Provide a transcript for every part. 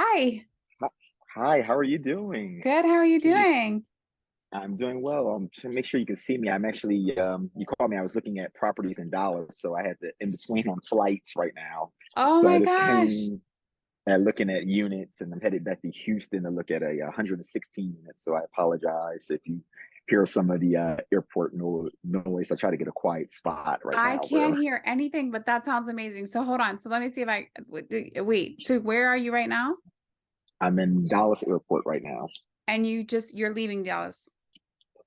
Hi. Hi, hi, how are you doing? Good. How are you Can you? doing? I'm doing well. To make sure you can see me, I'm actually. You called me. I was looking at properties in Dallas, so I had to in between on flights right now. Oh So I my just gosh. came at looking at units, and I'm headed back to Houston to look at a 116 units. So I apologize if you hear some of the airport noise. I try to get a quiet spot right I now can't where hear anything, but that sounds amazing. So hold on. So let me see if I wait. So where are you right now? I'm in Dallas Airport right now. And you're leaving Dallas.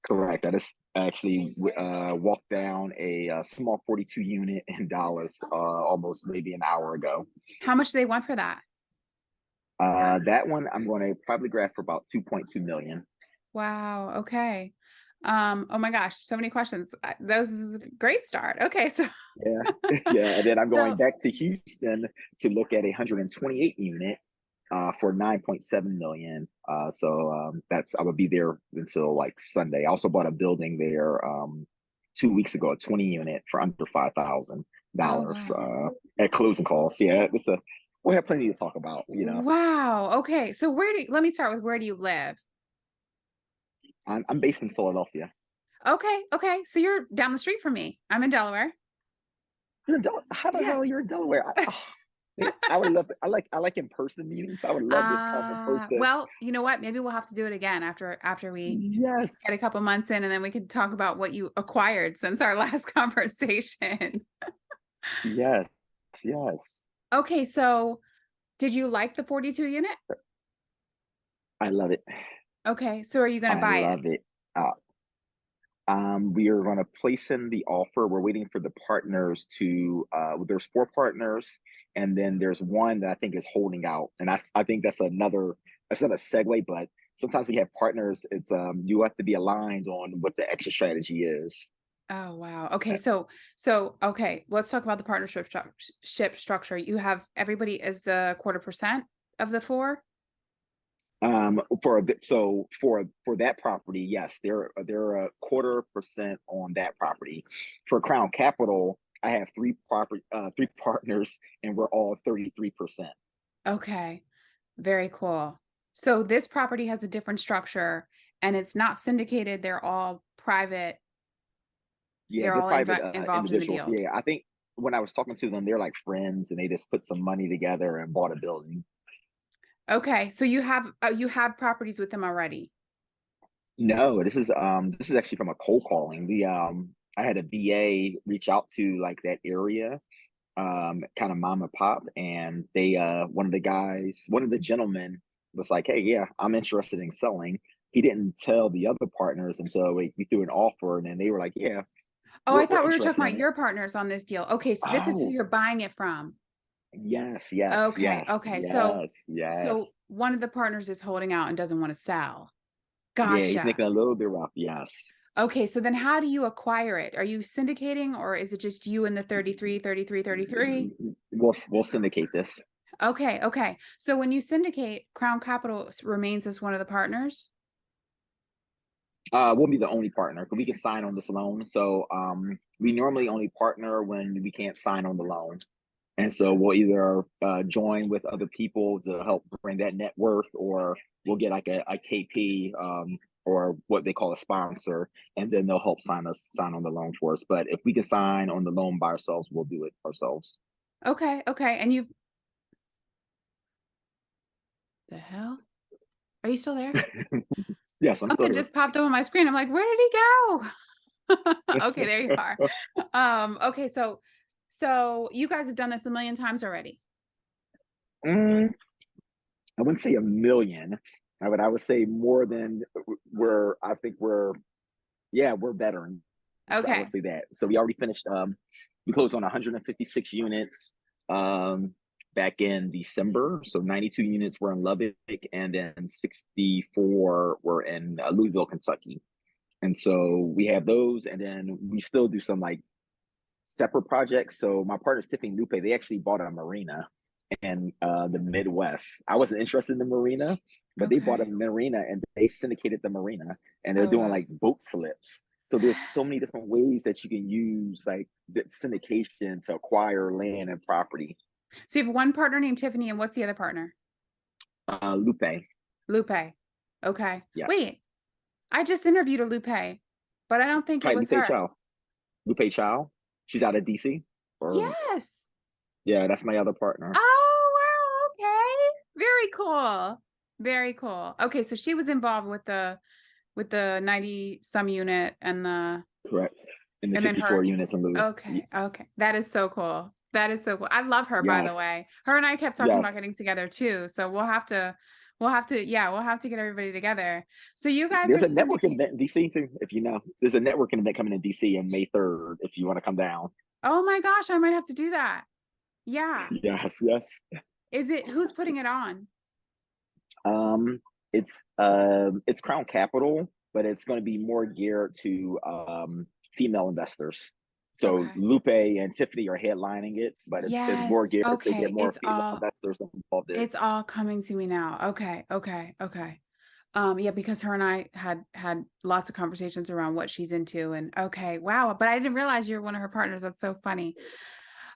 Correct. I just actually walked down a small 42 unit in Dallas almost maybe an hour ago. How much do they want for that? That one I'm going to probably grab for about 2.2 million. Wow. Okay. Oh my gosh, so many questions. This is a great start. Okay, so Yeah, yeah. And then I'm going so back to Houston to look at a 128 unit for 9.7 million. That's I would be there until like Sunday. I also bought a building there 2 weeks ago, a 20 unit for under oh $5,000 wow. at closing costs. Yeah, we'll have plenty to talk about. Wow. Okay. So let me start with where do you live? I'm based in Philadelphia. Okay, okay. So you're down the street from me. I'm in Delaware. You're in How the Yeah. hell you're in Delaware? I would love. I like in person meetings. I would love this kind of in person. Well, you know what? Maybe we'll have to do it again after we Yes, get a couple months in, and then we can talk about what you acquired since our last conversation. yes, yes. Okay, so did you like the 42 unit? I love it. Okay, so are you going to I buy it? love it. Uh, we are going to place in the offer. We're waiting for the partners to. There's four partners, and then there's one that I think is holding out, and I think that's another. That's not a segue, but sometimes we have partners. It's you have to be aligned on what the exit strategy is. Oh, wow. Okay, so okay, let's talk about the ship structure. You have everybody is a quarter percent of the four? For that property, yes, they're a quarter percent on that property. For Crown Capital, I have three partners, and we're all 33%. Okay. Very cool. So this property has a different structure and it's not syndicated. They're all private. Yeah, They're they're all private involved in the individuals. deal. Yeah, I think when I was talking to them, they're like friends, and they just put some money together and bought a building. Okay. So you have properties with them already. No, this is actually from a cold calling. The I had a VA reach out to like that area, kind of mom and pop, and they one of the gentlemen was like, hey, yeah, I'm interested in selling. He didn't tell the other partners, and so we threw an offer, and then they were like, yeah, Oh, I we're thought we were talking interested about in it. your partners on this deal. Okay, so this is who Oh, you're buying it from. yes, yes, Okay, yes, okay. So yes, so yes. one of the partners is holding out and doesn't want to sell. Yeah, he's Gotcha. making a little bit rough. Yes. Okay, so then how do you acquire it? Are you syndicating or is it just you and the 33, 33, 33? We'll syndicate this. Okay, okay. So when you syndicate, Crown Capital remains as one of the partners? We'll be the only partner because we can sign on this loan. So we normally only partner when we can't sign on the loan. And so we'll either join with other people to help bring that net worth, or we'll get like a KP or what they call a sponsor, and then they'll help sign on the loan for us. But if we can sign on the loan by ourselves, we'll do it ourselves. Okay, okay. And you the hell? Are you still there? Yes, I'm still Something here. just popped up on my screen. I'm like, where did he go? Okay, there you are. Okay, so you guys have done this a million times already. Mm, I wouldn't say a million, but I would say more than I think yeah, we're veterans. I would Okay. say that. So we already finished. We closed on 156 units back in December. So 92 units were in Lubbock, and then 64 were in Louisville, Kentucky. And so we have those, and then we still do some like separate projects. So my partners Tiffany Lupe, they actually bought a marina in the Midwest. I wasn't interested in the marina, but they bought a Okay. marina and they syndicated the marina, and they're Oh doing wow. like boat slips. So there's so many different ways that you can use like the syndication to acquire land and property. So you have one partner named Tiffany, and what's the other partner? Lupe. Lupe. Okay. Yeah. Wait, I just interviewed a Lupe, but I don't think it Hi, was Lupe her. Chow. Lupe Chow. She's out of DC. Or Yes. yeah, that's my other partner. Oh, wow. Okay. Very cool. Very cool. Okay, so she was involved with the 90 some unit Correct. In the and then 64 her. units in Lou. Okay. Okay. That is so cool. That is so cool. I love her, by the Yes. way. Her and I kept talking about Yes. getting together too. So yeah, we'll have to get everybody together. So you guys There's are a networking syndicate. event in DC too, if you know. There's a networking event coming in DC on May 3rd if you want to come down. Oh my gosh, I might have to do that. Yeah. Yes, yes. Is it who's putting it on? Um, it's Crown Capital, but it's going to be more geared to female investors. So Okay. Lupe and Tiffany are headlining it, but it's more Yes. geared to get Okay. more female investors involved in it. It's all coming to me now. Okay. Okay. Okay. Yeah, because her and I had lots of conversations around what she's into and okay, wow, but I didn't realize you're one of her partners. That's so funny.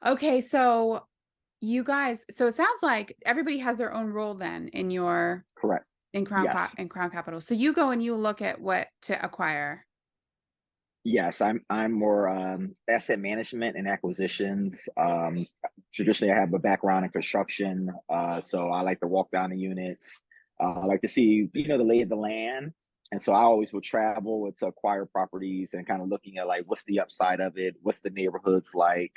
Okay, so you guys, so it sounds like everybody has their own role then in your Correct. Yes. in Crown Capital. So you go and you look at what to acquire. Yes, I'm more asset management and acquisitions. Traditionally, I have a background in construction, so I like to walk down the units. I like to see, the lay of the land, and so I always will travel to acquire properties and kind of looking at like what's the upside of it, what's the neighborhoods like.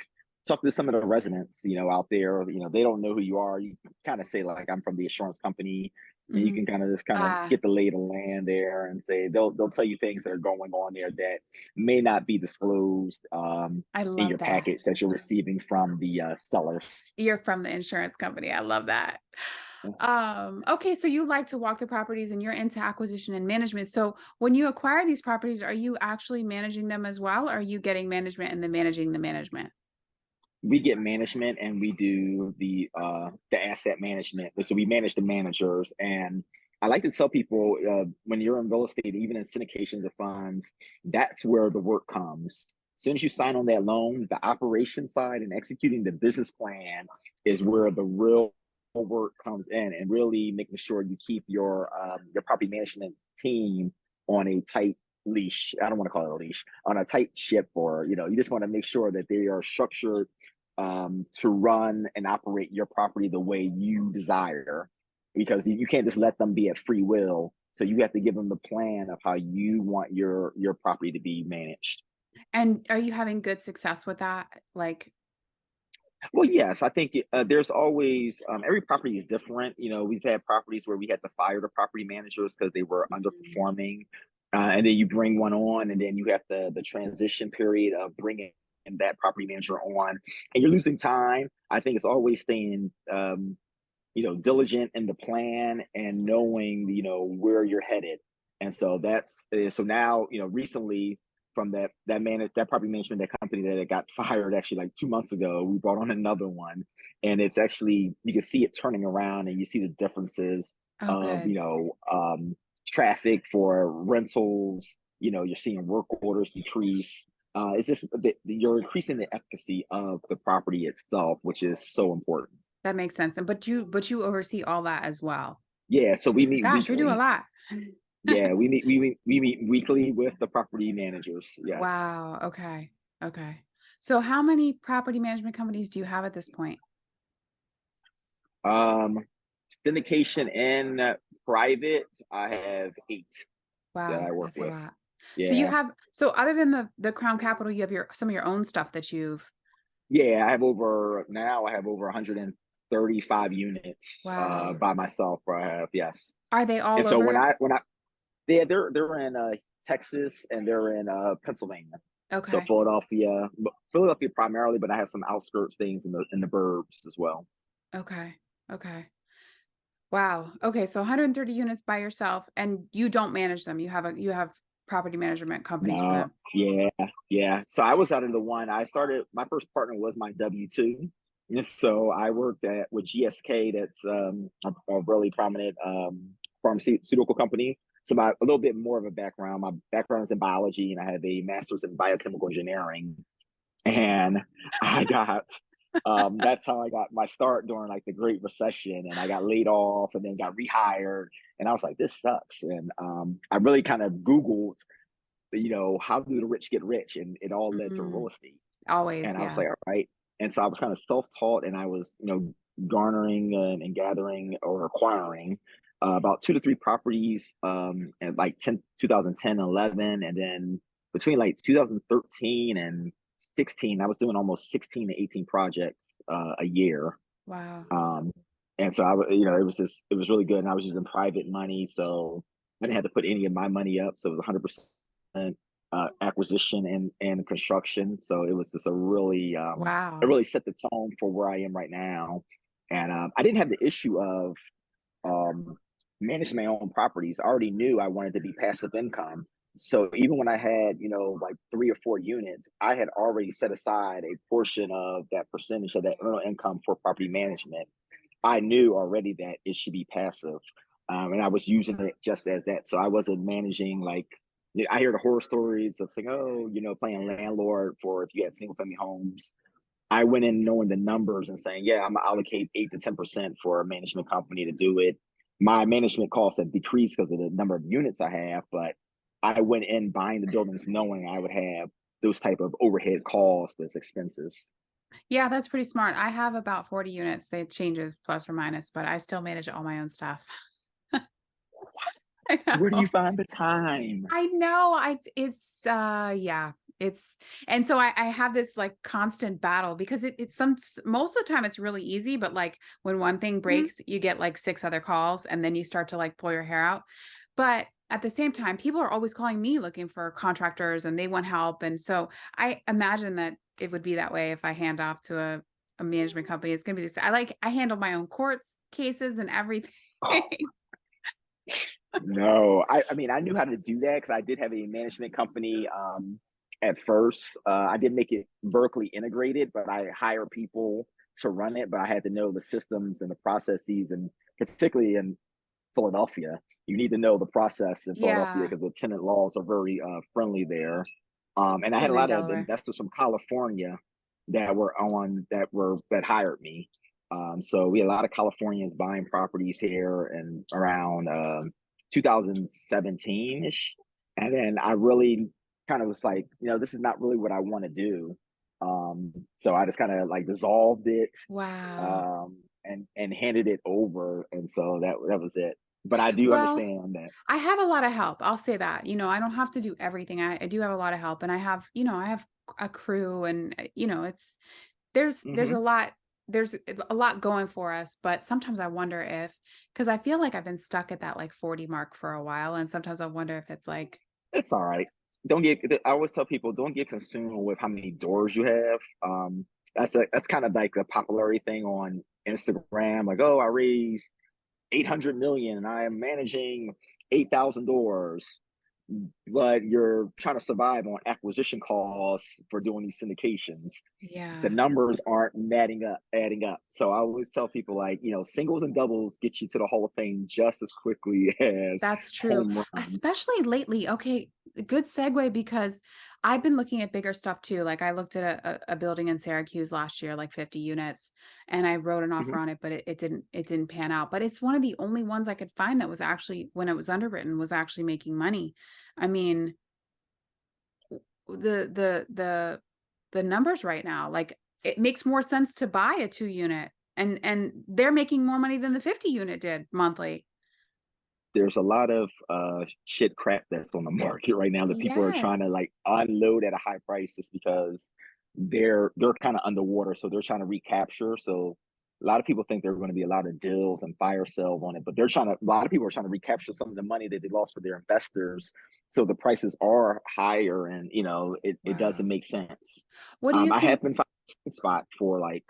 Talk to some of the residents, out there. They don't know who you are. You kind of say like I'm from the insurance company, and you Hmm. can kind of Ah, get the lay of the land there and say they'll tell you things that are going on there that may not be disclosed I in love your that. package that you're receiving from the sellers. You're from the insurance company. I love that. Okay, so you like to walk the properties and you're into acquisition and management. So when you acquire these properties, are you actually managing them as well? Or are you getting management and then managing the management? We get management and we do the asset management. So we manage the managers. And I like to tell people when you're in real estate, even in syndications of funds, that's where the work comes. As soon as you sign on that loan, the operation side and executing the business plan is where the real work comes in, and really making sure you keep your property management team on a tight leash. I don't want to call it a leash, on a tight ship, or you just want to make sure that they are structured to run and operate your property the way you desire, because you can't just let them be at free will. So you have to give them the plan of how you want your property to be managed. And are you having good success with that? Like, Well, yes, I think there's always every property is different. We've had properties where we had to fire the property managers because they were mhm. underperforming, and then you bring one on, and then you have the transition period of bringing that property manager on, and you're losing time. I think it's always staying diligent in the plan and knowing where you're headed. And so that's so now recently, from that property management, that company that got fired actually like 2 months ago, we brought on another one, and it's actually, you can see it turning around, and you see the differences Oh, of good. traffic for rentals. You're seeing work orders decrease. It's just that you're increasing the efficacy of the property itself, which is so important. That makes sense. And but you oversee all that as well. Yeah, so we meet Gosh, you do a weekly. lot. Yeah, we meet weekly with the property managers. Yes. Wow. Okay. Okay. So how many property management companies do you have at this point? Um, Syndication and private, I have 8 that I Wow, work that's a with. lot. So you Yeah. have so other than the Crown Capital, you have your some of your own stuff that you've Yeah, I have over 135 units wow. by myself where I have, yes. Are they And all so when over? I yeah, they're in Texas, and they're in Pennsylvania. So Okay. Philadelphia primarily, but I have some outskirts things in the burbs as well. Okay. Okay. Wow. Okay, so 130 units by yourself and you don't manage them. You have property management companies for No, them. yeah, yeah. So I was out of the one. I started. My first partner was my W-2, and so I worked at with GSK. That's a really prominent pharmaceutical company. So a little bit more of a background. My background is in biology, and I have a master's in biochemical engineering. And I got That's how I got my start during like the Great Recession, and I got laid off and then got rehired. And I was like, this sucks. And I really kind of Googled, how do the rich get rich? And it all led to real Mm, estate. always, And I was yeah. like, all right. And so I was kind of self-taught, and I was, garnering and gathering or acquiring about 2 to 3 properties at like 2010, 11. And then between like 2013 and 16, I was doing almost 16 to 18 projects a year. Wow. Um, and so it was really good. And I was using private money. So I didn't have to put any of my money up. So it was 100% acquisition and construction. So it was just it Wow. really set the tone for where I am right now. And I didn't have the issue of um, managing my own properties. I already knew I wanted to be passive income. So even when I had, like 3 or 4 units, I had already set aside a portion of that percentage of that earned income for property management. I knew already that it should be passive. And I was using it just as that. So I wasn't managing like, I hear the horror stories of saying, oh, playing landlord for if you had single family homes. I went in knowing the numbers and saying, yeah, I'm gonna allocate 8 to 10% for a management company to do it. My management costs have decreased because of the number of units I have, but I went in buying the buildings knowing I would have those type of overhead costs as expenses. Yeah, that's pretty smart. I have about 40 units. It changes plus or minus, but I still manage all my own stuff. I Where do you know. find the time? I know. Yeah, it's and so I have this like constant battle because it's most of the time it's really easy, but like when one thing Mhm. breaks, you get like six other calls and then you start to like pull your hair out. But at the same time, people are always calling me looking for contractors and they want help. And so I imagine that it would be that way if I hand off to a management company. It's gonna be this. I handle my own courts cases and everything. No, I mean, I knew how to do that because I did have a management company at first. I did make it vertically integrated, but I hire people to run it. But I had to know the systems and the processes, and particularly in Philadelphia, you need to know the process in Philadelphia Yeah. because the tenant laws are very friendly there. And I had a And then lot of Delaware. investors from California that hired me. So we had a lot of Californians buying properties here and around 2017 ish, and then I really kind of was like, this is not really what I want to do. So I just kind of like dissolved it Wow. and handed it over, and so that was it. But I do Well, understand that. I have a lot of help. I'll say that. I don't have to do everything. I do have a lot of help and I have a crew and there's Hmm. there's a lot going for us, but sometimes I wonder if because I feel like I've been stuck at that like 40 mark for a while and sometimes I wonder if it's like It's all right. Don't get. I always tell people, don't get consumed with how many doors you have. That's kind of like the popularity thing on Instagram. Like, oh, I raised 800 million and I am managing 8,000 doors, but you're trying to survive on acquisition costs for doing these syndications. The yeah, numbers aren't adding up. So I always tell people like, singles and doubles get you to the Hall of Fame just as quickly as that's true. home runs. Especially lately. Okay, good segue because I've been looking at bigger stuff too. Like I looked at a building in Syracuse last year, like 50 units, and I wrote an offer Mhm. on it, but it didn't pan out. But it's one of the only ones I could find that was actually when it was underwritten was actually making money. I mean, the the the the numbers right now, like it makes more sense to buy a 2 unit and they're making more money than the 50 unit did monthly. There's a lot of shit crap that's on the market right now that people are trying to Yes. like unload at a high price just because they're kind of underwater, so they're trying to recapture. So a lot of people think there are going to be a lot of deals and fire sales on it, but a lot of people are trying to recapture some of the money that they lost for their investors. So the prices are higher, and it doesn't Wow. make sense. What do you I have think? been finding a sweet spot for like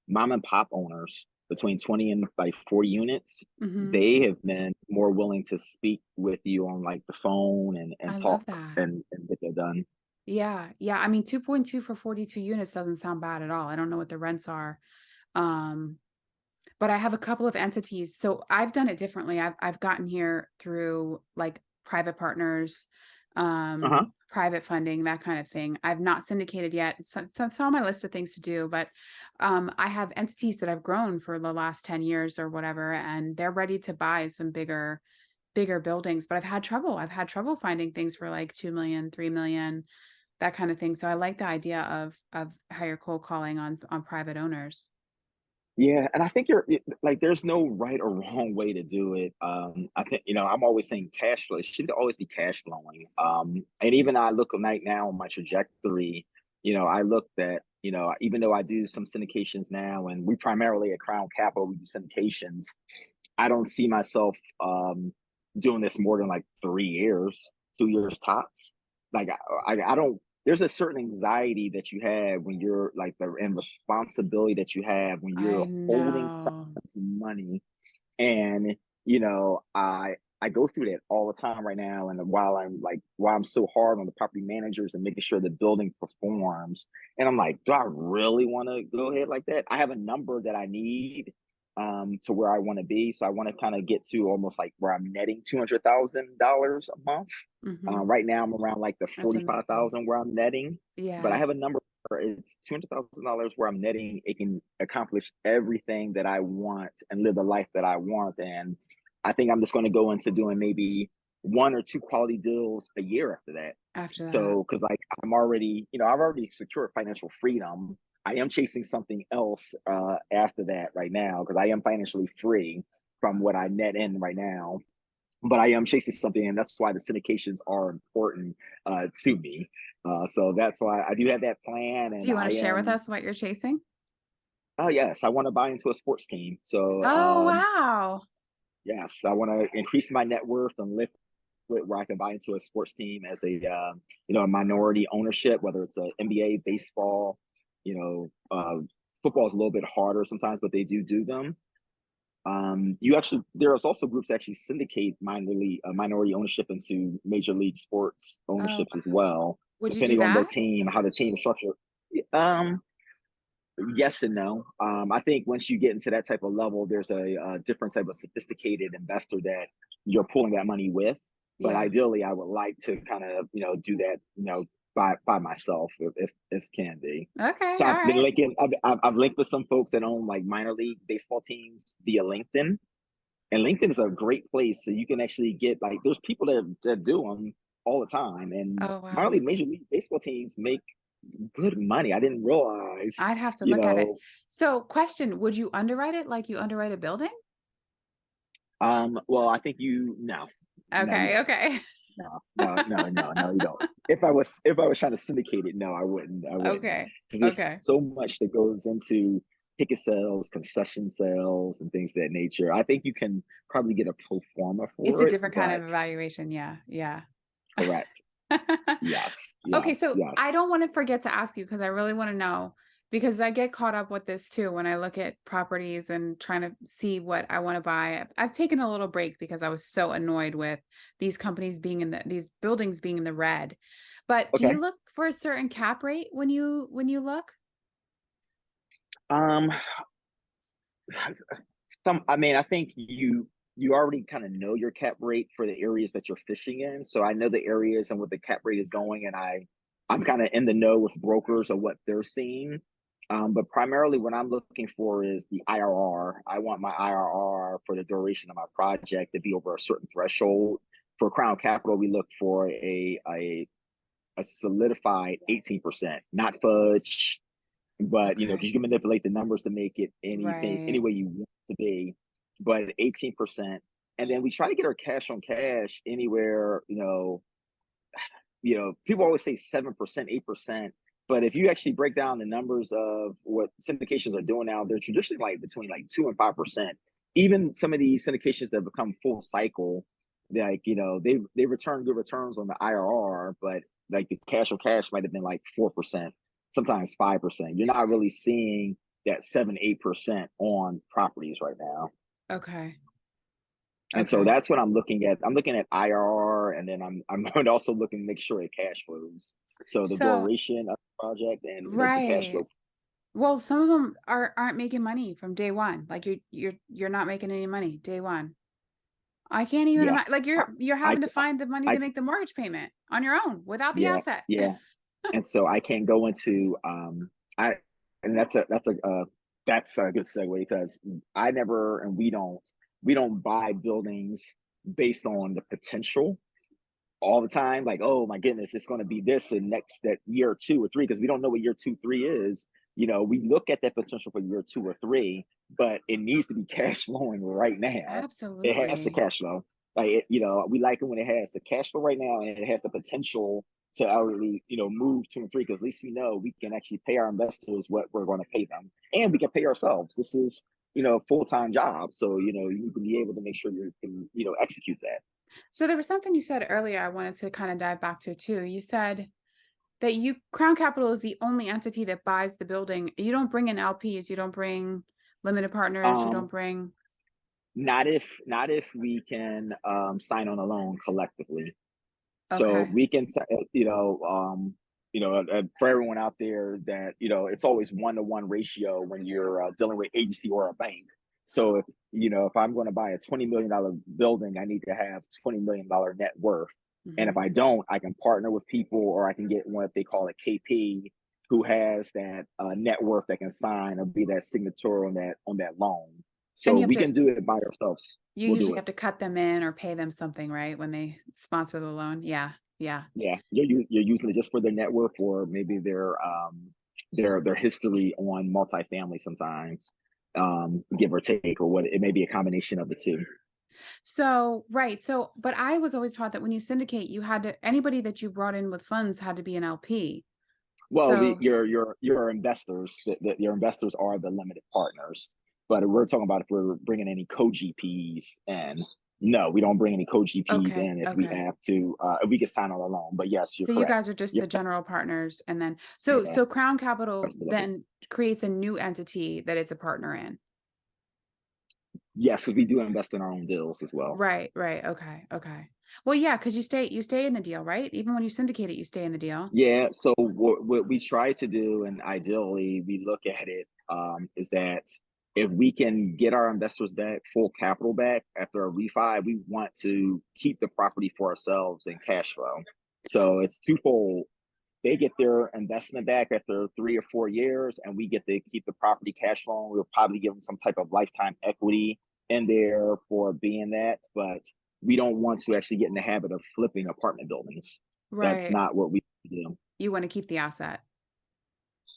mom and pop owners between 20 and like 40 units. Mhm. They have been more willing to speak with you on like the phone and I talk love that. and get that done. Yeah, yeah, I mean, 2.2 for 42 units doesn't sound bad at all. I don't know what the rents are. Um, but I have a couple of entities. So I've done it differently. I've gotten here through like private partners, Uh-huh. private funding, that kind of thing. I've not syndicated yet. It's on my list of things to do, but I have entities that I've grown for the last 10 years or whatever, and they're ready to buy some bigger buildings, but I've had trouble. I've had trouble finding things for like 2 million, 3 million, that kind of thing. So I like the idea of how you're cold calling on private owners. Yeah, and I think you're like there's no right or wrong way to do it. I think I'm always saying cash flow. It should always be cash flowing. And even I look right now on my trajectory. I looked at even though I do some syndications now, and we primarily at Crown Capital we do syndications. I don't see myself doing this more than like 3 years, 2 years tops. Like I don't. There's a certain anxiety that you have when you're like and responsibility that you have when I you're holding know. someone's money. And I go through that all the time right now. And while I'm so hard on the property managers and making sure the building performs, and I'm like, do I really want to go ahead like that? I have a number that I need to where I want to be. So I want to kind of get to almost like where I'm netting $200,000 a month. Hmm. Right now I'm around like the That's amazing. 45,000 where I'm netting, but I Yeah. have a number where it's $200,000 where I'm netting. It can accomplish everything that I want and live the life that I want. And I think I'm just going to go into doing maybe one or two quality deals a year after that. After that. So, because like I've already secured financial freedom. I am chasing something else after that right now because I am financially free from what I net in right now, but I am chasing something, and that's why the syndications are important to me. So that's why I do have that plan, Do and you want I to share with am. us what you're chasing? Oh yes, I want to buy into a sports team. So Oh, wow. yes, I want to increase my net worth and lift where I can buy into a sports team as a minority ownership, whether it's a NBA, baseball, you know, football is a little bit harder sometimes, but they do them. You actually There's also groups that actually syndicate minority ownership into major league sports Oh, ownerships as well, would you do depending on the that? team, how the team is structured. Um, yes and no. I think once you get into that type of level, there's a different type of sophisticated investor that you're pulling that money with. But Yeah. ideally, I would like to kind of do that by myself if can be. Okay. So All right. I've linked with some folks that own like minor league baseball teams via LinkedIn, and LinkedIn is a great place so you can actually get like there's people that do them all the time, and Oh, minor wow. league, major league baseball teams make good money. I didn't realize, I'd have to you look at it. know. So, question, would you underwrite it like you underwrite a building? Well, I think no, you Okay. don't. Okay. No, you don't. If I was trying to syndicate it, no, I wouldn't, Okay. because there's Okay. so much that goes into ticket sales, concession sales, and things of that nature. I think you can probably get a pro forma It's a for it, different kind of but evaluation. Yeah. Yeah. correct. Yes, Okay, yes, so yes. I don't want to forget to ask you because I really want to know, because I get caught up with this too when I look at properties and trying to see what I want to buy. I've taken a little break because I was so annoyed with these companies being these buildings being in the red. But do you Okay. look for a certain cap rate when you look? Um, I mean, I think you already kind of know your cap rate for the areas that you're fishing in. So I know the areas and what the cap rate is going, and I'm kind of in the know with brokers of what they're seeing. But primarily, what I'm looking for is the IRR. I want my IRR for the duration of my project to be over a certain threshold. For Crown Capital, we look for a solidified 18%, not fudge, but Okay. because you can manipulate the numbers to make it anything any Right. way you want it to be, but 18%. And then we try to get our cash on cash anywhere, people always say 7%, 8%. But if you actually break down the numbers of what syndications are doing now, they're traditionally like between like 2 and 5%. Even some of these syndications that have become full cycle, like they return good returns on the IRR, but like the cash on cash might have been like 4%, sometimes 5%. You're not really seeing that 7, 8% on properties right now. Okay. And so Okay. that's what I'm looking at. I'm looking at IRR, and then I'm also looking to make sure it cash flows. So the So, duration of the project and does the cash right. flow. Well, some of them aren't making money from day one. Like you're not making any money day one. I can't even Yeah, imagine. Like I, you're I, having to find the money I, to make the mortgage payment on your own without the yeah, asset. yeah. And so I can't go into I and that's a good segue because I never and we don't buy buildings based on the potential all the time. Like, oh my goodness, it's going to be this in next that year or 2 or 3 because we don't know what year 2, 3 is. We look at that potential for year 2 or 3, but it needs to be cash flowing right now. It has the Absolutely. cash flow. Like, we like it when it has the cash flow right now and it has the potential to already, move 2 and 3 because at least we know we can actually pay our investors what we're going to pay them, and we can pay ourselves. This is, full time job, so you need to be able to make sure you can, execute that. So there was something you said earlier I wanted to kind of dive back to too. You said that you Crown Capital is the only entity that buys the building. You don't bring in LPs, you don't bring limited partners, you don't Um, bring. not if we can sign on a loan collectively. So if Okay. we can, for everyone out there that it's always 1-to-1 ratio when you're dealing with agency or a bank. So if I'm going to buy a $20 million building, I need to have $20 million net worth. And if Mhm. I don't, I can partner with people, or I can get what they call a KP who has that net worth that can sign or be that signature on that loan. And So you have we to can do it by ourselves. you We'll do usually it. have to cut them in or pay them something, right? When they sponsor the loan. Yeah. Yeah. Yeah, you're using it just for their network or maybe their history on multifamily sometimes, give or take, or what it may be a combination of the two. So, right. So, but I was always taught that when you syndicate, you had to anybody that you brought in with funds had to be an LP. Well, So, your investors, your investors are the limited partners, but we're talking about if we're bringing any co-GPs in. No, we don't bring any co-GPs okay, in if we okay. have to. If we can sign on a loan, but yes, you're So you correct. guys are just Yeah, the general partners and then so yeah, so Crown Capital rest of it. then creates a new entity that it's a partner in. Yes, because we do invest in our own deals as well. Right, right. Okay, okay. Well, yeah, because you stay in the deal, right? Even when you syndicate it, you stay in the deal. Yeah, so what we try to do, and ideally we look at it, is that if we can get our investors back full capital back after a refi, we want to keep the property for ourselves and cash flow. So it's twofold. They get their investment back after 3 or 4 years, and we get to keep the property cash flow. We'll probably give them some type of lifetime equity in there for being that, but we don't want to actually get in the habit of flipping apartment buildings. That's Right. not what we do. You want to keep the asset.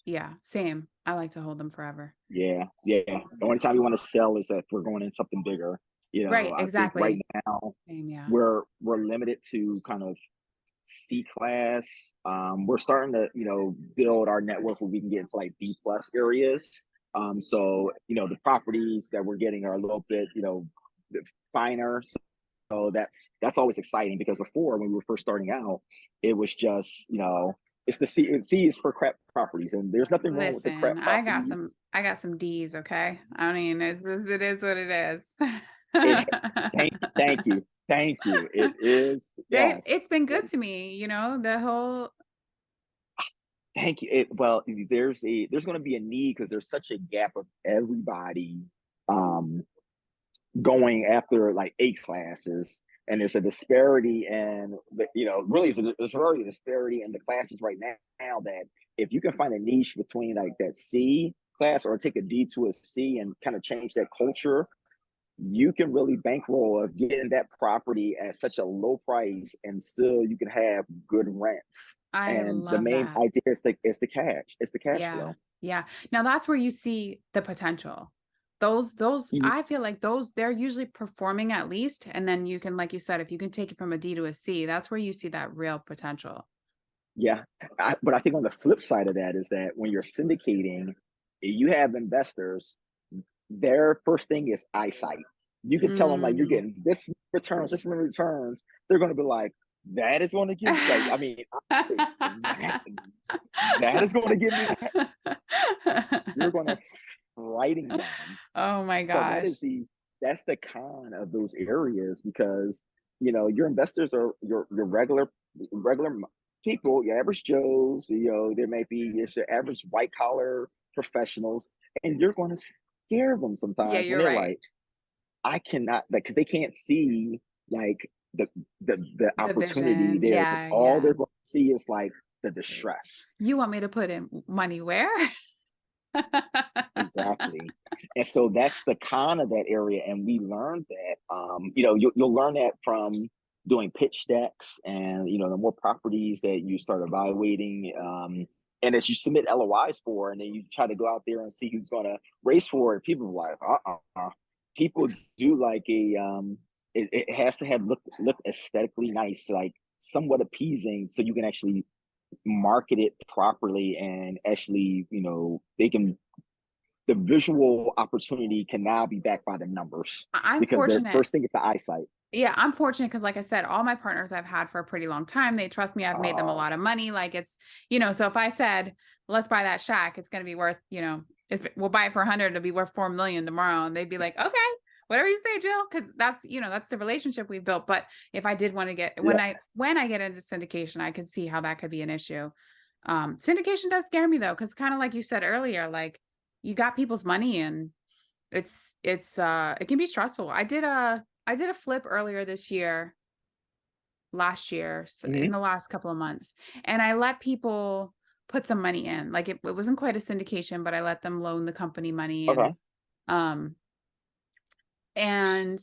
Yeah, same. I like to hold them forever. Yeah, yeah. The only time we want to sell is if we're going in something bigger. Right, I think right exactly. now Same, yeah. we're limited to kind of C class. We're starting to, build our network where we can get into like B+ areas. So the properties that we're getting are a little bit, finer. So that's always exciting because before when we were first starting out, it was just, it's the C is for crap properties, and there's nothing wrong with the Listen, crap properties. I got some D's, okay? I mean, it is what it is. It thank you. It is, yes. It's been good to me, the whole. Thank you. Well, there's going to be a need because there's such a gap of everybody um, going after like A classes, and there's a disparity, and really, there's really a disparity in the classes right now that if you can find a niche between like that C class or take a D to a C and kind of change that culture, you can really bankroll of getting that property at such a low price and still you can have good rents. I And the love main that. idea is the cash Yeah. flow. Yeah. Now that's where you see the potential. Those I feel like they're usually performing at least, and then you can, like you said, if you can take it from a D to a C, that's where you see that real potential. Yeah, but I think on the flip side of that is that when you're syndicating, you have investors. Their first thing is eyesight. You can tell them like you're Mm. getting this many returns. They're going to be like, that is going to give like I mean that, that is going to give me that. You're going to writing them. Oh my So gosh. that's the con of those areas because your investors are your regular people, your average Joes. There may be your average white collar professionals, and you're going to scare them Yeah, sometimes when you're they're right. like, I cannot, like, because they can't see like the The opportunity vision. there. But Yeah, all yeah. they're going to see is like the distress. You want me to put in money where? Exactly. And so that's the con of that area. And we learned that, you'll learn that from doing pitch decks and, the more properties that you start evaluating. And as you submit LOIs for, and then you try to go out there and see who's going to race for it, people are like, people do like it has to have look aesthetically nice, like somewhat appeasing, so you can actually market it properly and actually, they can the visual opportunity can now be backed by the numbers I'm because their fortunate. first thing is the eyesight. Yeah, I'm fortunate because, like I said, all my partners I've had for a pretty long time. They trust me. I've made them a Uh, lot of money. Like so if I said, let's buy that shack, it's going to be worth, we'll buy it for 100, it'll be worth 4 million tomorrow. And they'd be like, okay, whatever you say, Jill. Cause that's the relationship we've built. But if I did want to get, yeah, when I get into syndication, I could see how that could be an issue. Syndication does scare me though. Cause kind of like you said earlier, like you got people's money and it can be stressful. I did a flip earlier this year, last year, in hmm, the last couple of months, and I let people put some money in. Like it wasn't quite a syndication, but I let them loan the company money okay. um and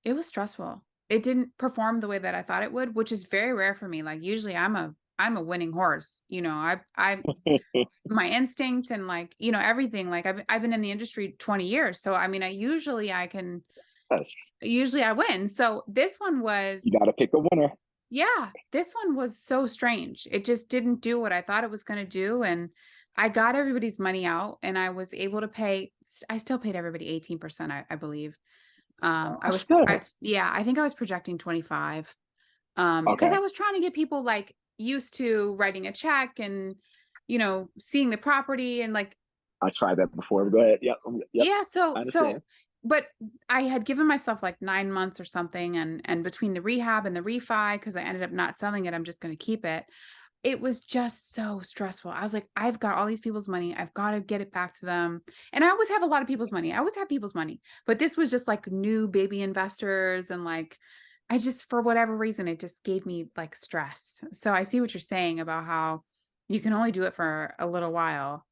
it was stressful. It didn't perform the way that I thought it would, which is very rare for me. Like usually I'm a winning horse. I my instinct and like, everything. Like I've been in the industry 20 years. So I mean, Yes, usually I win. So you got to pick a winner. this one was so strange. It just didn't do what I thought it was going to do. And I got everybody's money out and I was able to I still paid everybody 18%, I believe. Still, I think I was projecting 25. Because I okay. was trying to get people like used to writing a check and, seeing the property and like, I tried that before. Go ahead. Yep, yep. yeah, I so understand. but I had given myself like 9 months or something, and between the rehab and the refi, because I ended up not selling it, I'm just gonna keep it. It was just so stressful. I was like, I've got all these people's money. I've got to get it back to them. And I always have a lot of people's money. I always have people's money. But this was just like new baby investors and like I just for whatever reason it just gave me like stress. So I see what you're saying about how you can only do it for a little while.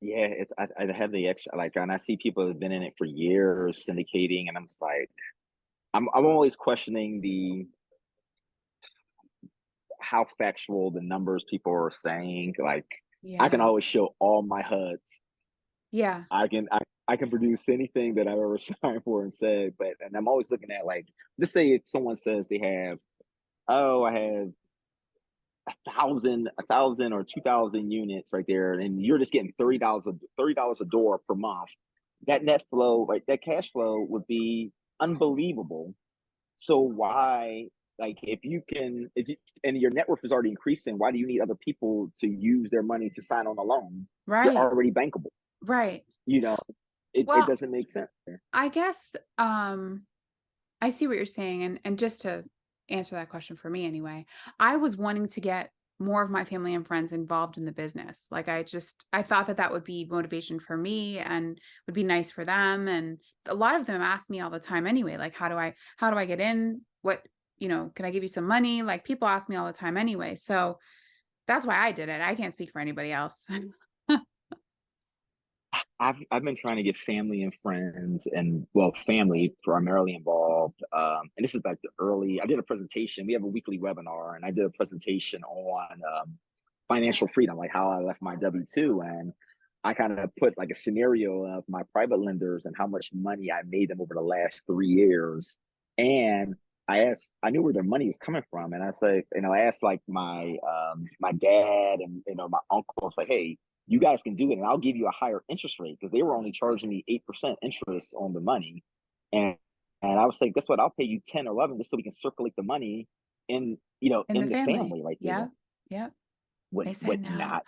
Yeah, I have the extra, like, and I see people that have been in it for years syndicating, and I'm just like, I'm always questioning the how factual the numbers people are saying. Like, I can Yeah. always show all my HUDs. Yeah. I can produce anything that I've ever signed for and said, and I'm always looking at, like, let's say if someone says they have, oh, I have 1,000 or 2,000 units right there, and you're just getting $30 a door per month. That net flow, like that cash flow, would be unbelievable. So why, like, if you can, and your net worth is already increasing, why do you need other people to use their money to sign on a loan? You're Right. already bankable. Right. You know, it Well, doesn't make sense. I guess I see what you're saying, and just to answer that question for me anyway, I was wanting to get more of my family and friends involved in the business. Like I thought that that would be motivation for me and would be nice for them. And a lot of them ask me all the time anyway, like how do I get in? What, can I give you some money? Like people ask me all the time anyway. So that's why I did it. I can't speak for anybody else. I've been trying to get family and friends, and well, family primarily involved. And this is like the early. I did a presentation. We have a weekly webinar, and I did a presentation on financial freedom, like how I left my W-2, and I kind of put like a scenario of my private lenders and how much money I made them over the last 3 years. And I knew where their money was coming from, and I said, I asked like my dad and my uncle. I was like, hey, you guys can do it, and I'll give you a higher interest rate, because they were only charging me 8% interest on the money, and I was saying, guess what? I'll pay you 10 or 11 just so we can circulate the money in In the in the family. family right there. Yep. Yep. They said Would no. not,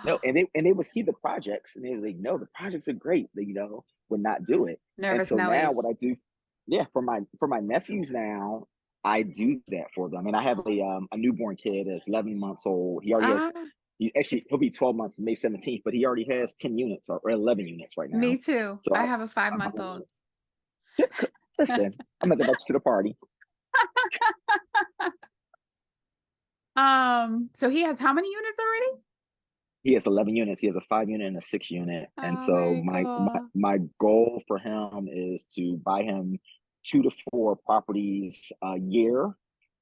no, and they would see the projects and they were like, no, the projects are great. They, would not do it. And Nervous so now what Nellies. I do, yeah, for my nephews now, I do that for them. And I have a newborn kid that's 11 months old. He already has. Ah, He'll be 12 months May 17th, but he already has 10 units or 11 units right me now. too. So I have a I'm 5-month old. always, yeah, Listen, I'm gonna invite you to the party. So he has how many units already? He has 11 units. He has a 5 unit and a 6 unit. And Oh, so very cool. my goal for him is to buy him 2 to 4 properties a year.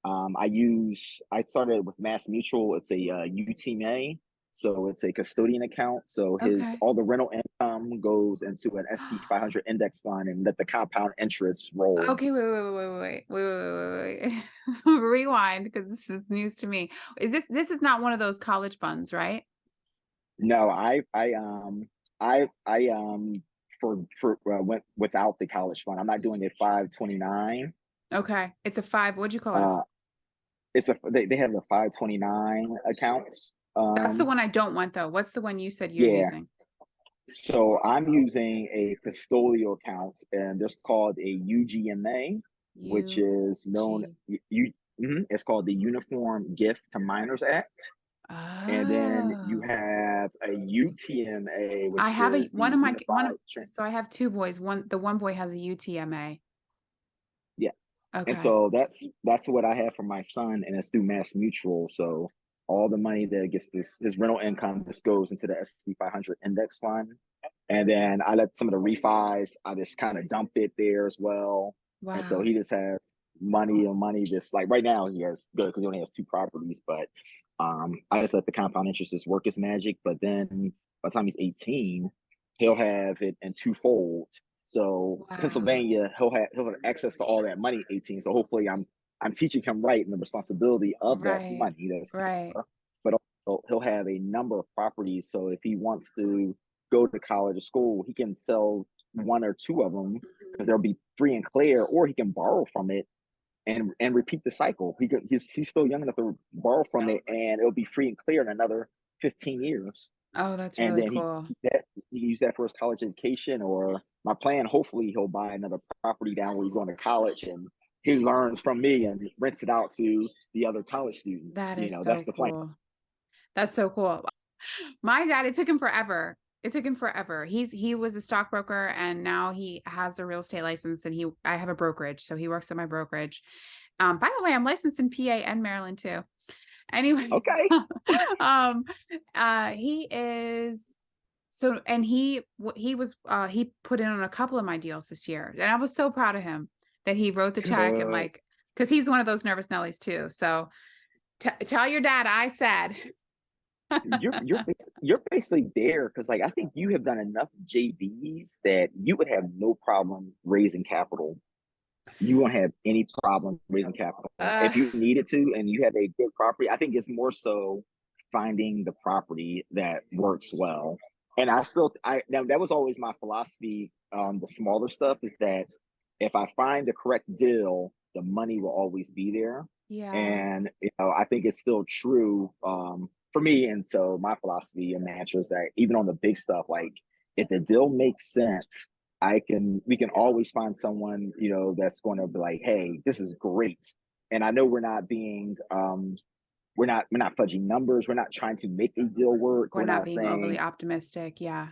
I started with Mass Mutual. It's a UTMA, so it's a custodian account. So his Okay. all the rental income goes into an SP 500 index fund, and let the compound interest roll. Okay, wait. Rewind, because this is news to me. This is not one of those college funds, right? No, for went without the college fund. I'm not doing a 529. Okay. It's a five. What'd you call it? Uh, they have the 529 accounts. That's the one I don't want though. What's the one you said you're Yeah. using? So I'm using a custodial account, and it's called a UGMA, which U is known G. it's called the Uniform Gift to Minors Act. And then you Oh. have a UTMA, I which have a is the one of Unified so I have two boys. The one boy has a UTMA. Yeah. And Okay. so that's what I have for my son, and it's through Mass Mutual. So all the money that gets his rental income just goes into the S&P 500 index fund, and then I let some of the refis. I just kind of dump it there as well, and so Wow. he just has money and money. Just like right now, he has good because he only has 2 properties, but I just let the compound interest just work its magic. But then by the time he's 18, he'll have it in twofold. So Wow. Pennsylvania, he'll have access to all that money at 18. So hopefully I'm teaching him right and the responsibility of that Right. money that's Right. there. But also he'll have a number of properties. So if he wants to go to college or school, he can sell 1 or 2 of them because Mhm. they'll be free and clear, or he can borrow from it and repeat the cycle. He's still young enough to borrow from it, and it'll be free and clear in another 15 years. Oh, that's And really then cool. he can use that for his college education. Or my plan, hopefully, he'll buy another property down where he's going to college, and he learns from me and rents it out to the other college students. That is That's so the plan. cool. That's so cool. My dad, it took him forever. It took him forever. He was a stockbroker and now he has a real estate license and I have a brokerage, so he works at my brokerage. By the way, I'm licensed in PA and Maryland too. Anyway, Okay. um, he is so, and he put in on a couple of my deals this year, and I was so proud of him that he wrote the check and Good. like, because he's one of those nervous Nellies too. So tell your dad I said. You're basically there because, like, I think you have done enough JVs that you would have no problem raising capital. You won't have any problem raising capital Uh, if you needed to, and you have a good property. I think it's more so finding the property that works well. And now that was always my philosophy on the smaller stuff, is that if I find the correct deal, the money will always be there. yeah. And I think it's still true for me. And so my philosophy and mantra is that even on the big stuff, like, if the deal makes sense, we can always find someone, that's going to be like, hey, this is great. And I know we're not fudging numbers. We're not trying to make a deal work. We're We're not not being overly saying optimistic. Yeah.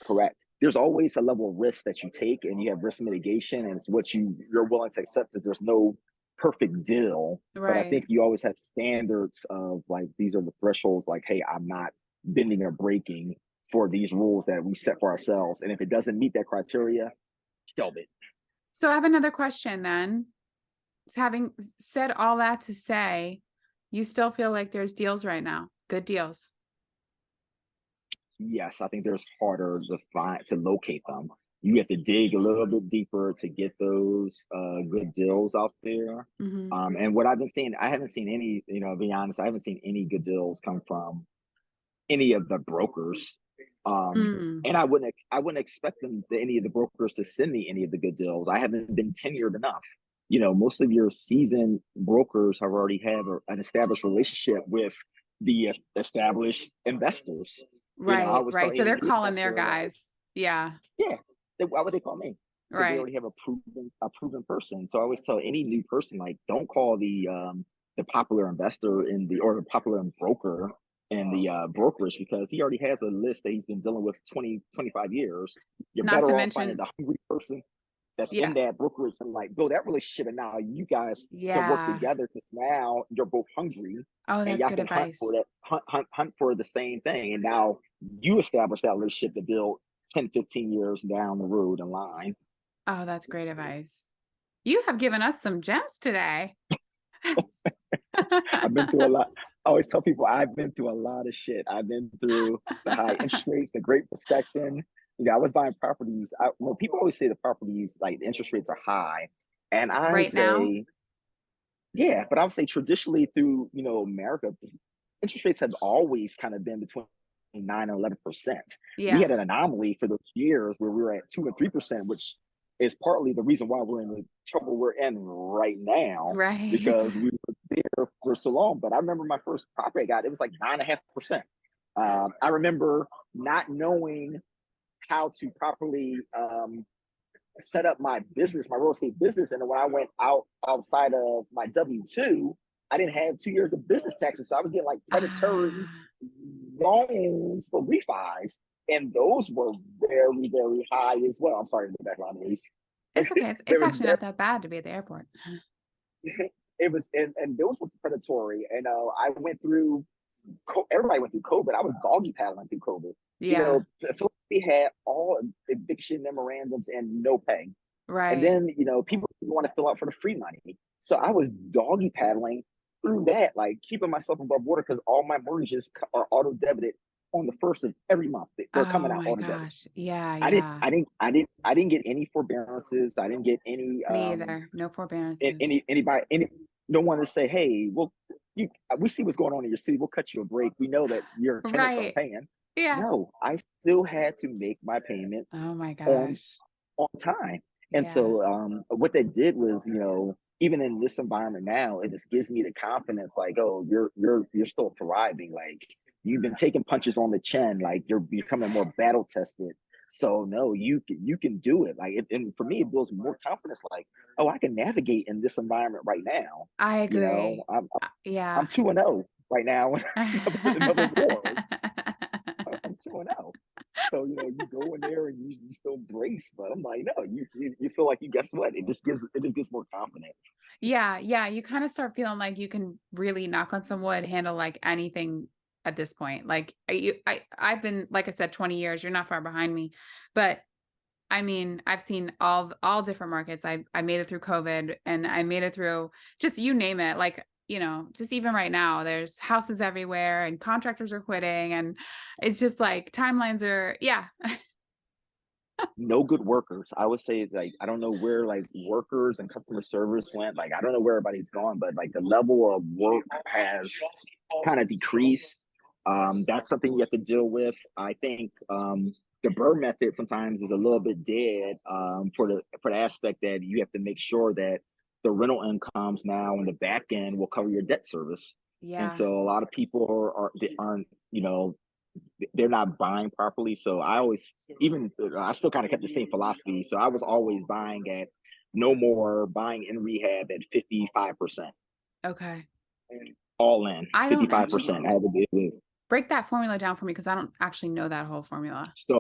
correct. There's always a level of risk that you take, and you have risk mitigation, and it's what you're willing to accept, because there's no perfect deal. But I Right. think you always have standards of, like, these are the thresholds, like, hey, I'm not bending or breaking for these rules that we set for ourselves. And if it doesn't meet that criteria, shelve it. So I have another question then. Having said all that to say, you still feel like there's deals right now, good deals. Yes, I think there's harder to locate them. You have to dig a little bit deeper to get those good deals out there. Hmm. And what I've been seeing, I haven't seen any, be honest, I haven't seen any good deals come from any of the brokers. Mm. And I wouldn't expect any of the brokers to send me any of the good deals. I haven't been tenured enough. Most of your seasoned brokers have already have an established relationship with the established investors. I Right, always tell right. So any they're new calling their investor, like, guys. Yeah, yeah, why would they call me? Because they right. already have a proven person. So I always tell any new person, like, don't call the popular investor or the popular broker in the brokerage, because he already has a list that he's been dealing with 20, 25 years. You're Not to better off finding mention the hungry person. that's in Yeah. that brokerage and like build that relationship. And now you guys can work Yeah. together because now you're both hungry Oh, and that's y'all good can hunt for advice. that hunt for the same thing. And now you establish that relationship to build 10, 15 years down the road in line. Oh, that's great advice. You have given us some gems today. I've been through a lot. I always tell people I've been through a lot of shit. I've been through the high interest rates, the Great Recession. You know, I was buying properties. People always say the properties, like the interest rates are high. And I Right now? say, yeah, but I would say traditionally through, America, interest rates have always kind of been between 9 and 11%. We Yeah. had an anomaly for those years where we were at 2 and 3%, which is partly the reason why we're in the trouble we're in right now Right. because we were there for so long. But I remember my first property I got, it was like 9.5%. I remember not knowing how to properly set up my business, my real estate business. And when I went outside of my W-2, I didn't have 2 years of business taxes. So I was getting like predatory Ah, loans for refis. And those were very, very high as well. I'm sorry for the background noise. it's okay. There It's was actually not that bad to be at the airport. it was and those were predatory. And I went through everybody went through COVID. I was doggy paddling through COVID. Yeah. Philadelphia had all eviction memorandums and no pay. And Right. then, people want to fill out for the free money. So I was doggy paddling through that, like keeping myself above water because all my mortgages are auto debited on the first of every month. They're coming Oh out my auto debited. gosh. Yeah, I didn't, yeah. I didn't, I didn't, I didn't get any forbearances. I didn't get any, Me either. No forbearances. no one to say, hey, well, we see what's going on in your city. We'll cut you a break. We know that your tenants aren't Right. paying. Yeah. No, I still had to make my payments Oh my on gosh. on time. And Yeah. so what that did was, even in this environment now, it just gives me the confidence like, oh, you're still thriving. Like you've been taking punches on the chin, like you're becoming more battle tested. So no, you can do it. Like and for me, it builds more confidence. Like, oh, I can navigate in this environment right now. I agree. I'm Yeah. I'm 2-0 right now in another war. I'm 2-0. So you go in there and you still brace, but I'm like, no, you feel like you guess what? It just gives more confidence. Yeah, yeah, you kinda start feeling like you can really, knock on some wood, handle, like, anything at this point. Like, I've been, like I said, 20 years, you're not far behind me, but, I mean, I've seen all different markets. I made it through COVID, and I made it through just you name it, like, just even right now, there's houses everywhere, and contractors are quitting, and it's just like timelines are yeah. No good workers. I would say like I don't know where like workers and customer service went. Like I don't know where everybody's gone, but like the level of work has kind of decreased. That's something you have to deal with. I think the Burr method sometimes is a little bit dead for the aspect that you have to make sure that the rental incomes now on the back end will cover your debt service. And Yeah, so a lot of people they aren't they're not buying properly. So I always, even I still kind of kept the same philosophy. So I was always buying at no more buying in rehab at 55%, okay. all in I don't actually 55%. I had to do it. break that formula down for me because I don't actually know that whole formula. So,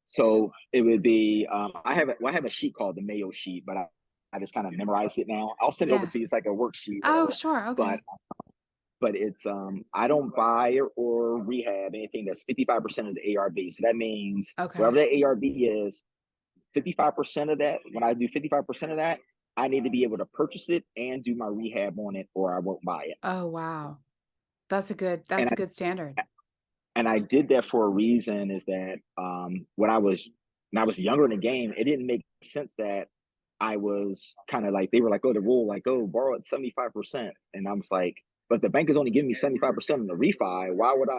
so it would be, I have a sheet called the Mayo sheet, but I just kind of memorized it now. I'll send it over Yeah. to you. It's like a worksheet, Oh, whatever. sure, But okay. it's I don't buy or rehab anything that's 55% of the ARV. So that means whatever Okay. that ARV is, 55% of that, when I do 55% of that, I need to be able to purchase it and do my rehab on it or I won't buy it. Oh, wow. And That's I a good standard. and I did that for a reason is that when I was younger in the game, it didn't make sense that I was kind of like they were like, oh, the rule, like, oh, borrow at 75%. And I was like, but the bank is only giving me 75% in the refi. Why would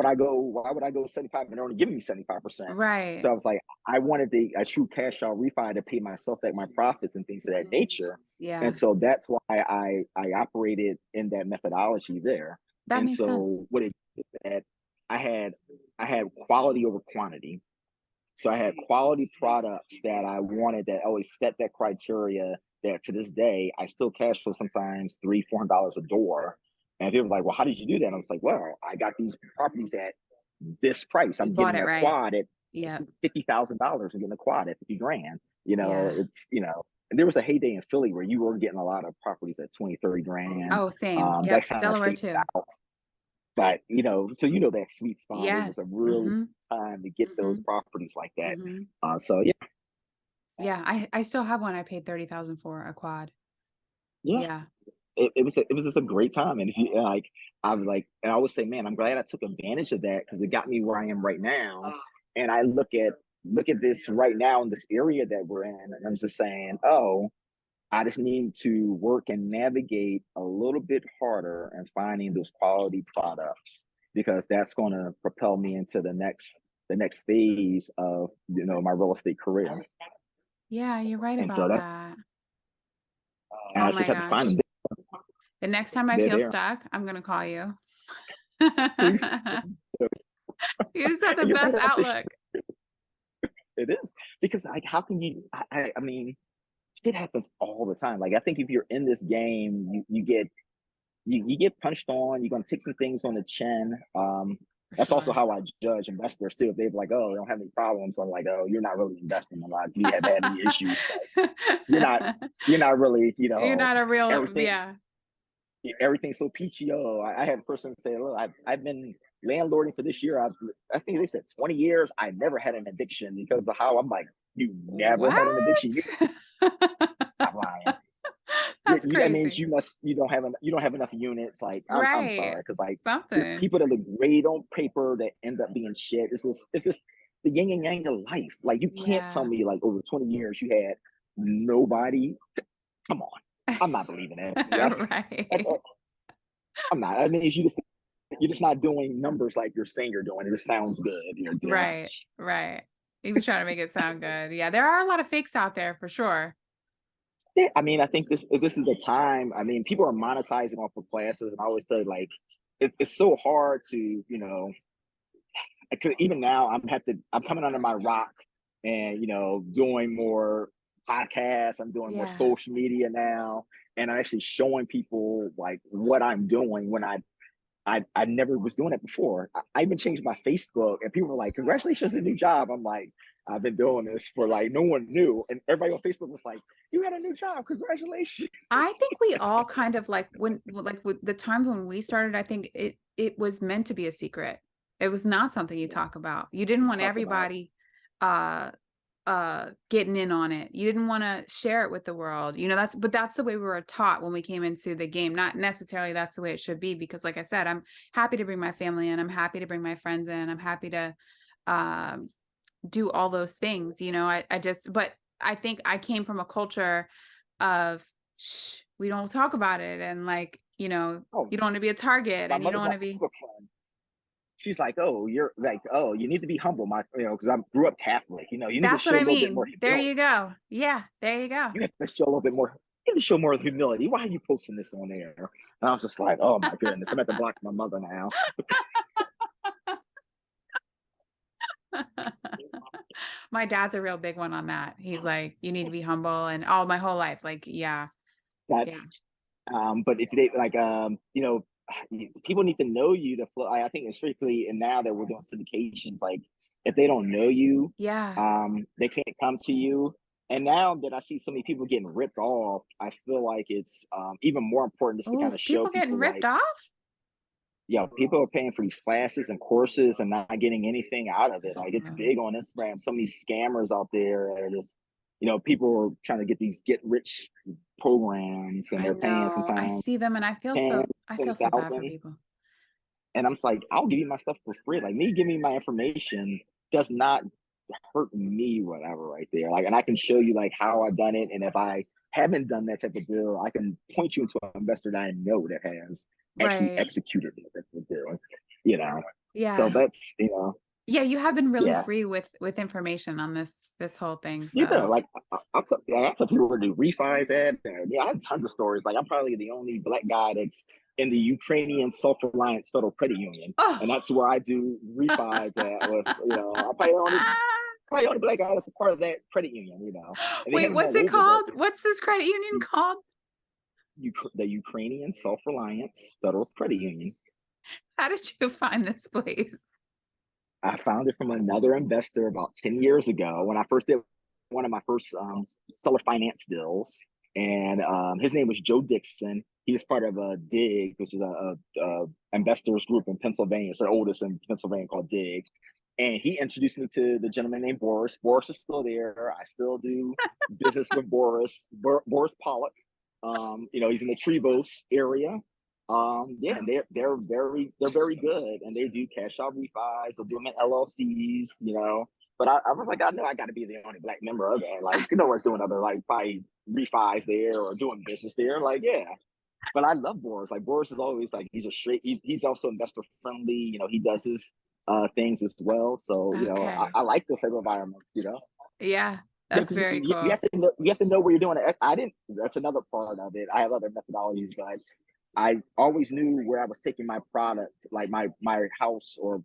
I go 75 and they're only giving me 75%? Right. So I was like, I wanted a true cash out refi to pay myself back my profits and things of that nature. And Yeah. so that's why I operated in that methodology there. That And makes sense. so what it did that I had I had quality over quantity. So I had quality products that I wanted that always set that criteria that to this day I still cash flow sometimes $300-400 a door. And people were like, well, how did you do that? And I was like, well, I got these properties at this price. You I'm bought getting it a right. quad at Yep. $50,000. I'm getting a quad at 50 grand. Yeah. it's, and there was a heyday in Philly where you were getting a lot of properties at 20, 30 grand. Oh, same. That Yep. kind of Delaware phased too. out. But, so that sweet spot, it was a Yes. really Mm-hmm. good time to get those Mm-hmm. properties like that. Mm-hmm. So yeah, Yeah. I still have one I paid 30,000 for, a quad. yeah, Yeah. it was just a great time. And if you like, I was like, and I always say, man, I'm glad I took advantage of that because it got me where I am right now. And I look at this right now in this area that we're in, and I'm just saying, oh, I just need to work and navigate a little bit harder and finding those quality products because that's going to propel me into the next phase of my real estate career. Yeah, you're right And so about that that. and Oh I just my have to find them. gosh. The next time I They're feel there. stuck, I'm gonna call you. Please, You just have the you're right best off the. outlook. It is because like how can you? I mean, shit happens all the time. Like I think if you're in this game, you get punched on. You're gonna take some things on the chin. For That's also sure. how I judge investors too. If they're like, "Oh, they don't have any problems," I'm like, "Oh, you're not really investing a lot. If you have had any issues, like, you're not you're not really, You're not a real, everything yeah. everything's so peachy." Oh, I had a person say, "Look, I've been landlording for this year. I think they said 20 years. I never had an eviction because of how." I'm like, "You never had an eviction? What? You're not lying." That's That means crazy. you don't have enough units. Like I'm Right. sorry, because like there's Something. people that look great on paper that end up being shit. It's just the yin and yang of life. Like you can't tell Yeah. me like over 20 years you had nobody. Come on, I'm not believing it. Right. I'm not. I mean, you're just not doing numbers like you're saying you're doing. It just sounds good. Right. Right. You be trying to make it sound good. Yeah, there are a lot of fakes out there for sure. Yeah, I mean, I think this is the time. I mean, people are monetizing off of classes, and I always say like it's so hard to because even now I'm coming under my rock and doing more podcasts. I'm doing more Yeah. social media now, and I'm actually showing people like what I'm doing when I never was doing it before. I even changed my Facebook, and people were like, "Congratulations, a new job." I'm like, "I've been doing this for like no one knew," and everybody on Facebook was like, "You had a new job, congratulations." I think we all kind of like like with the times when we started, I think it was meant to be a secret. It was not something you talk about. You didn't want Talk about everybody uh getting in on it. You didn't want to share it with the world. That's the way we were taught when we came into the game. Not necessarily that's the way it should be because like I said, I'm happy to bring my family in. I'm happy to bring my friends in. I'm happy to um do all those things. I just but I think I came from a culture of shh, we don't talk about it and like, oh, you don't want to be a target my and you don't mother's want my to be Facebook friend. She's like, "Oh, you're like, oh, you need to be humble, my, because I grew up Catholic. You need to that's what show a I little bit more mean. There you humility. go. Yeah, there you go. You have to show a little bit more. You have to show more humility. Why are you posting this on there?" And I was just like, "Oh my goodness, I'm at to block my mother now." My dad's a real big one on that. He's like, you need to be humble and all my whole life. Like, yeah, yeah. That's but if they like people need to know you to flow. I think it's strictly, and now that we're doing syndications, like if they don't know you, Yeah. they can't come to you. And now that I see so many people getting ripped off, I feel like it's even more important just to Oh, kind of show people getting people ripped like, off? yeah, people are paying for these classes and courses and not getting anything out of it. Like it's Oh, big on Instagram. So many scammers out there that are just, people are trying to get these get rich programs and I they're paying know. I sometimes see them and ten, I feel twenty so bad for thousand. people. And I'm just like, I'll give you my stuff for free. Like me giving you my information does not hurt me, whatever, right there. Like, and I can show you like how I've done it. And if I haven't done that type of deal, I can point you into an investor that I know that has actually Right. executed the deal. You know, so Yeah. that's Yeah, you have been really yeah. free with information on this whole thing. So, Like I tell people where to do refis at. And, yeah, I have tons of stories. Like I'm probably the only black guy that's in the Ukrainian Self-Reliance Federal Credit Union, and oh. that's where I do refis at. With I'm probably the only black guy that's a part of that credit union. And they have Wait, them what's all it over the called? What's this credit union called? the Ukrainian Self-Reliance Federal Credit Union. How did you find this place? I found it from another investor about 10 years ago when I first did. one of my first seller finance deals, and his name was Joe Dixon. He was part of a DIG, which is a investors group in Pennsylvania. It's the oldest in Pennsylvania, called DIG. And he introduced me to the gentleman named Boris. Boris is still there. I still do business with Boris Pollock. He's in the Trevose area. Yeah, and they're very good, and they do cash out refis. They'll do them in LLCs, But I was like, I know I got to be the only black member of that. Like, no one's doing other like probably refis there or doing business there. Like, yeah. But I love Boris. Like, Boris is always like, he's also investor friendly. He does his things as well. So Okay. I like those type of environments. Yeah, Yeah, that's because very you cool. have to know where you're doing it. I didn't. That's another part of it. I have other methodologies, but I always knew where I was taking my product, like my house or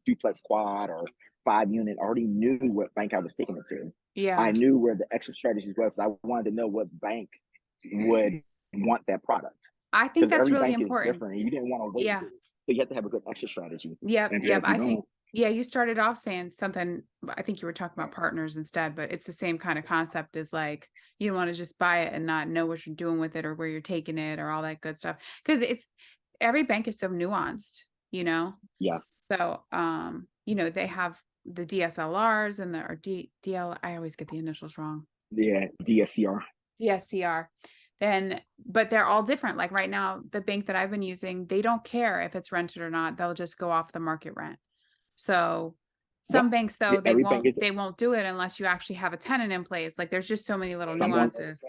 duplex quad or 5 unit. I already knew what bank I was taking it to. I Yeah. knew where the exit strategies were, because I wanted to know what bank would want that product, I think because that's every really bank is important. different, and you didn't want to wait. Yeah. So you have to have a good exit strategy. Yep, And so yep. if you I think, don't, yeah, you started off saying something, I think you were talking about partners instead, but it's the same kind of concept as like, you don't want to just buy it and not know what you're doing with it or where you're taking it or all that good stuff. Because every bank is so nuanced, you know? yes, So, they have the DSLRs and the, or DL, I always get the initials wrong. yeah, DSCR. DSCR. But they're all different. Like right now, the bank that I've been using, they don't care if it's rented or not. They'll just go off the market rent. So Yep. some banks Yeah, though, they every bank won't is they won't do it unless you actually have a tenant in place. Like there's just so many little someone nuances.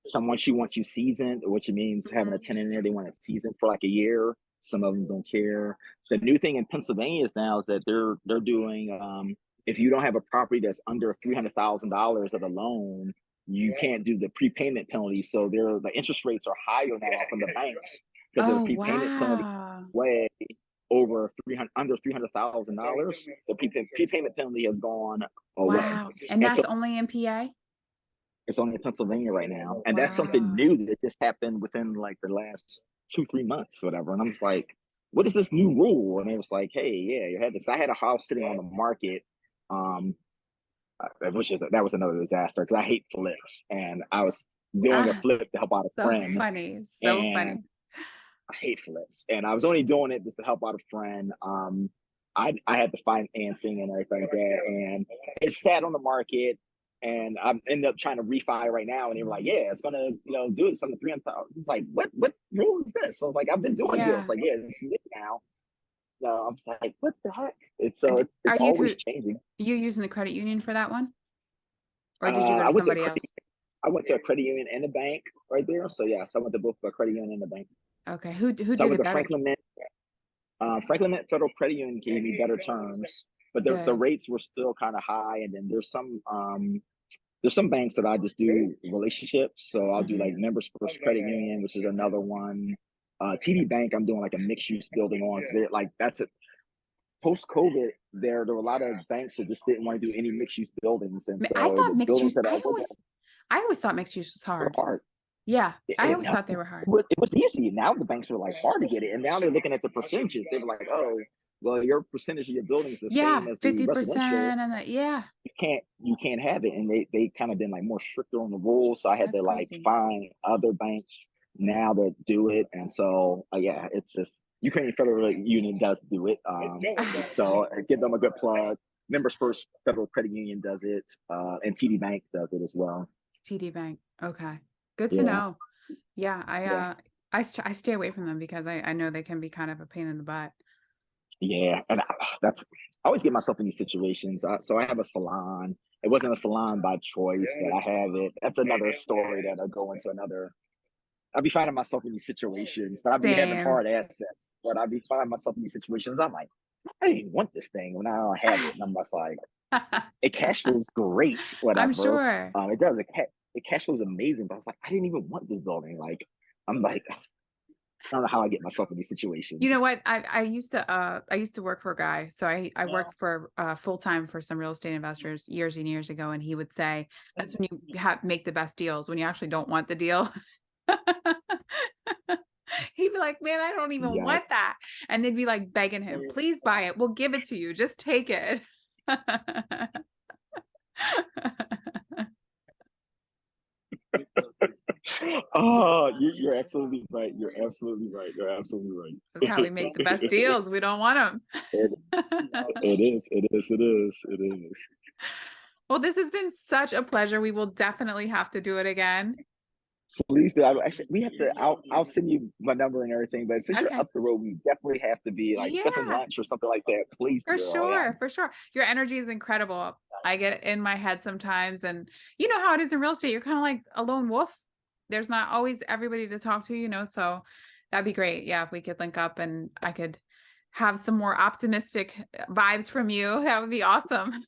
someone she wants you seasoned, which means having a Mhm. tenant in there. They want it seasoned for like a year. Some of them don't care. The new thing in Pennsylvania is now is that they're doing, if you don't have a property that's under $300,000 of the loan, you can't do the prepayment penalty. So the interest rates are higher now from the banks because of the Oh, prepayment penalty wow. way over 300 under $300,000. The prepayment penalty has gone away, Wow. And and so that's only in PA? it's only in Pennsylvania right now, and that's something Wow. new that just happened within like the last 2-3 months, whatever. And I'm just like, "What is this new rule?" And it was like, "Hey, yeah, you had this." I had a house sitting on the market, um, that was another disaster because I hate flips, and I was doing a Ah, flip to help out a so friend, funny. So and funny. I hate flips, and I was only doing it just to help out a friend. I had the financing and everything like that, and it sat on the market, and I ended up trying to refi right now, and they were like, "Yeah, it's gonna, do it something 300,000." It's like, what rule is this? So I was like, "I've been doing deals." Yeah. Like, yeah, it's new now. No, I'm just like, what the heck? It's so it's Are you always through changing. you using the credit union for that one? Or did you go to I went to somebody else? I went to a credit union and a bank right there. So yes, I went to both a credit union and a bank. Okay. Who So I did went it to better? Franklin Mint Federal Credit Union gave me better terms, but the Good. rates were still kind of high. And then there's some banks that I just do relationships. So I'll do Hmm. like Members First Credit Union, which is another one. TD Bank, I'm doing like a mixed use building on, because they're like, that's it. Post COVID, there were a lot of banks that just didn't want to do any mixed use buildings, and I so thought the mixed buildings use, that I looked at I always thought mixed use was were hard. hard. Yeah. I always No, thought they were hard. it was easy. Now the banks were like hard to get it, and now they're looking at the percentages. They were like, "Oh, well, your percentage of your building is the same Yeah. as the residential. 50% and yeah, You can't have it." And they kind of been like more stricter on the rules. So I had that's to like crazy. find other banks now that do it, and so yeah, it's just Ukrainian Federal Union does do it. So I give them a good plug. Members First Federal Credit Union does it, and TD Bank does it as well. TD Bank. Okay. Good to Yeah, know. Yeah, yeah. I stay away from them because I know they can be kind of a pain in the butt. Yeah, and I always get myself in these situations. So I have a salon. It wasn't a salon by choice, but I have it. That's another story that I'll go into another. I'll be finding myself in these situations, but I'll be having Same. hard assets. But I'll be finding myself in these situations. I'm like, I didn't want this thing when I don't have it, and I'm just like, it cash flows great, I'm whatever. sure. It does. It cash flows amazing, but I was like, I didn't even want this building. Like, I'm like, I don't know how I get myself in these You know situations. what? I used to work for a guy. So I worked for full time for some real estate investors years and years ago, and he would say that's when you make the best deals, when you actually don't want the deal. He'd be like, "Man, I don't even want Yes. that." And they'd be like begging him, "Please buy it. We'll give it to you. Just take it." Oh, you're absolutely right. You're absolutely right. You're absolutely That's how we right. make the best deals. We don't want it, them. it is. It is. It is. It is. Well, this has been such a pleasure. We will definitely have to do it again. Please do. Actually, we have to. I'll send you my number and everything. But since you're Okay. up the road, we definitely have to be like definitely Yeah, lunch or something like that. Please for do. sure. For Yes. sure. Your energy is incredible. I get in my head sometimes, and you know how it is in real estate. You're kind of like a lone wolf. There's not always everybody to talk to, so that'd be great. Yeah, if we could link up and I could have some more optimistic vibes from you, that would be awesome.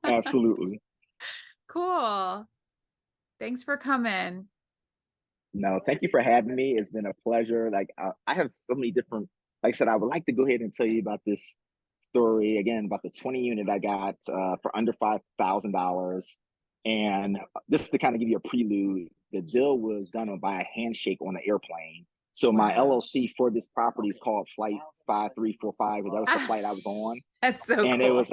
Absolutely. Cool. Thanks for coming. No, thank you for having me. It's been a pleasure. Like I have so many different. Like I said, I would like to go ahead and tell you about this story again about the 20 unit I got for under $5,000. And just to kind of give you a prelude, the deal was done by a handshake on an airplane. So my Wow. LLC for this property is called Flight 5345, because that was the Ah, flight I was on, that's so and cool.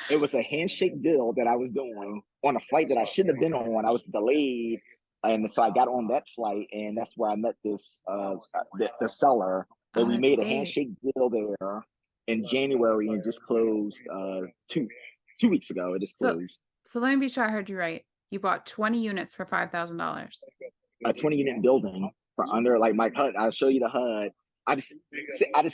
it was a handshake deal that I was doing on a flight that I shouldn't have been on. I was delayed, and so I got on that flight, and that's where I met this the seller, and Oh, we that's made a great. handshake deal there in January, and just closed two weeks ago. It just So closed so let me be sure I heard you right. You bought 20 units for $5,000. a 20 unit building for under like my HUD. I'll show you the HUD. I just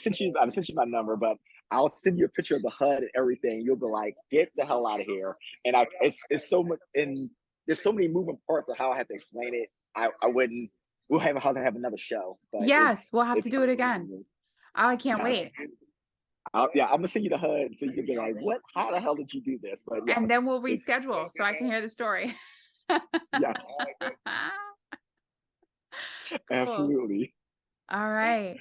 sent you my number, but I'll send you a picture of the HUD and everything. You'll be like, get the hell out of here. And it's so much, and there's so many moving parts of how I have to explain it. I wouldn't. We'll have another show, but Yes, we'll have to it's do it again. Oh, I can't yes. wait. Yeah, I'm gonna send you the HUD so you can be like, what? How the hell did you do this? But And then yes, we'll it's reschedule so I can hear the story. yes, Cool. absolutely. All right.